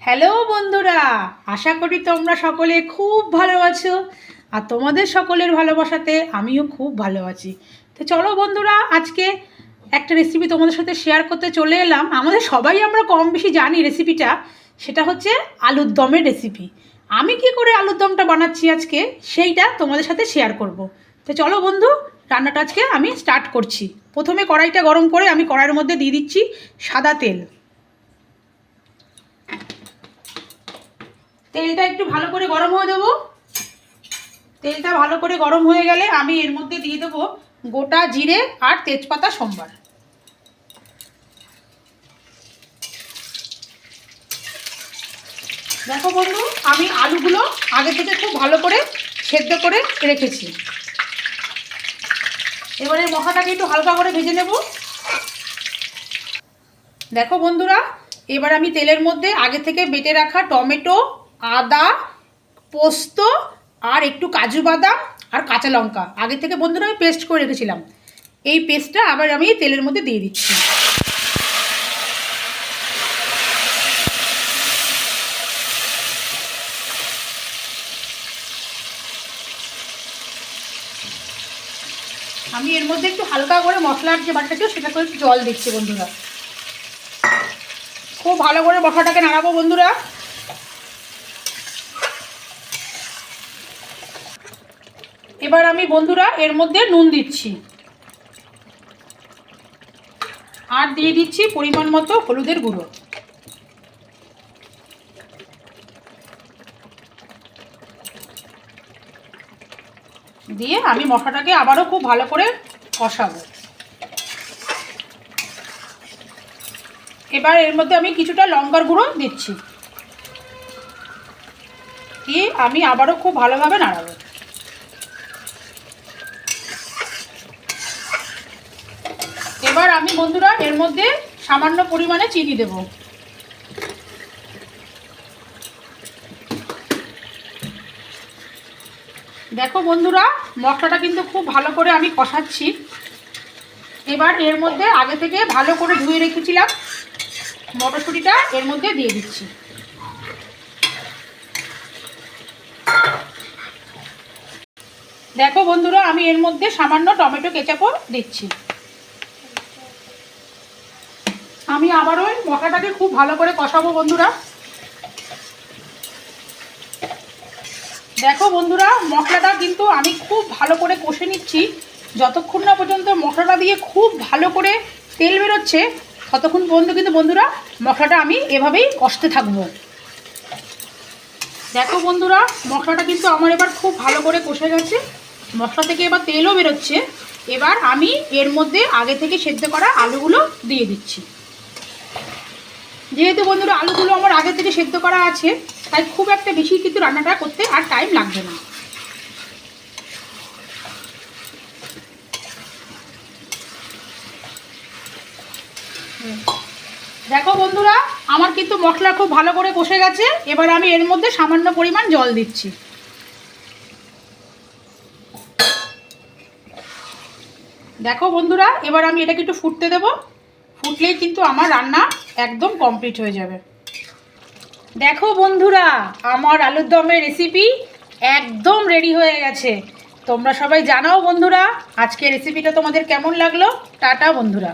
Hello বন্ধুরা, আশা করি তোমরা সকলে খুব ভালো আছো। আর তোমাদের সকলের ভালোবাসাতে আমিও খুব ভালো আছি। তো চলো বন্ধুরা, আজকে একটা রেসিপি তোমাদের সাথে শেয়ার করতে চলে এলাম। আমাদের সবাই আমরা কম বেশি জানি রেসিপিটা, সেটা হচ্ছে আলুর দমের রেসিপি। আমি কি করে আলুর দমটা বানাচ্ছি আজকে সেইটা তোমাদের সাথে শেয়ার করব। তো চলো বন্ধু, রান্নাটা আজকে আমি স্টার্ট করছি। প্রথমে কড়াইটা গরম করে আমি কড়াইয়ের মধ্যে দিয়ে দিচ্ছি সাদা তেল। তেলটা একটু ভালো করে গরম হয়ে দেবো। তেলটা ভালো করে গরম হয়ে গেলে আমি এর মধ্যে দিয়ে দেবো গোটা জিরে আর তেজপাতা সম্বার। দেখো বন্ধু, আমি আলুগুলো আগে থেকে খুব ভালো করে সেদ্ধ করে রেখেছি। এবারে মশলাটাকে একটু হালকা করে ভেজে নেব। দেখো বন্ধুরা, এবার আমি তেলের মধ্যে আগে থেকে বেটে রাখা টমেটো, আদা, পোস্ত আর একটু কাজু বাদাম আর কাঁচা লঙ্কা আগে থেকে বন্ধুরা আমি পেস্ট করে রেখেছিলাম। এই পেস্টটা আবার আমি তেলের মধ্যে দিয়ে দিচ্ছি। আমি এর মধ্যে একটু হালকা করে মশলার যে বাটাটা ছিল সেটা করে একটু জল দিচ্ছি বন্ধুরা। খুব ভালো করে মশলাটাকে নাড়াবো বন্ধুরা। এবার আমি বন্ধুরা এর মধ্যে নুন দিচ্ছি আর দিয়ে দিচ্ছি পরিমাণ মতো হলুদের গুঁড়ো। দিয়ে আমি মশলাটাকে আবারও খুব ভালো করে কষাবো। এবার এর মধ্যে আমি কিছুটা লঙ্কার গুঁড়ো দিচ্ছি, দিয়ে আমি আবারও খুব ভালোভাবে নাড়াবো। এবার আমি বন্ধুরা এর মধ্যে সামান্য পরিমাণে চিনি দেব। দেখো বন্ধুরা, মশলাটা কিন্তু খুব ভালো করে আমি কষাচ্ছি। এবার এর মধ্যে আগে থেকে ভালো করে ধুয়ে রেখেছিলাম মটরশুঁটিটা এর মধ্যে দিয়ে দিচ্ছি। দেখো বন্ধুরা, আমি এর মধ্যে সামান্য টমেটো কেচাপও দিচ্ছি। আমি আবারও মশলাটাকে খুব ভালো করে কষাবো বন্ধুরা। দেখো বন্ধুরা, মশলাটা কিন্তু আমি খুব ভালো করে কষে নিচ্ছি। যতক্ষণ না পর্যন্ত মশলাটা দিয়ে খুব ভালো করে তেল বেরোচ্ছে ততক্ষণ পর্যন্ত কিন্তু বন্ধুরা মশলাটা আমি এভাবেই কষতে থাকবো। দেখো বন্ধুরা, মশলাটা কিন্তু আমার এবার খুব ভালো করে কষে গেছে। মশলা থেকে এবার তেলও বেরোচ্ছে। এবার আমি এর মধ্যে আগে থেকে সেদ্ধ করা আলুগুলো দিয়ে দিচ্ছি। যেহেতু বন্ধুরা আলুগুলো আমার আগে থেকে সেদ্ধ করা আছে, তাই খুব একটা বেশি কিন্তু রান্নাটা করতে আর টাইম লাগবে না। দেখো বন্ধুরা, আমার কিন্তু মশলা খুব ভালো করে কষে গেছে। এবার আমি এর মধ্যে সামান্য পরিমাণ জল দিচ্ছি। দেখো বন্ধুরা, এবার আমি এটাকে একটু ফুটতে দেবো। ফুটলেই কিন্তু আমার রান্না একদম কমপ্লিট হয়ে যাবে। দেখো বন্ধুরা, আমার আলুর দমের রেসিপি একদম রেডি হয়ে গেছে। তোমরা সবাই জানাও বন্ধুরা আজকে রেসিপিটা তোমাদের কেমন লাগলো। টাটা বন্ধুরা।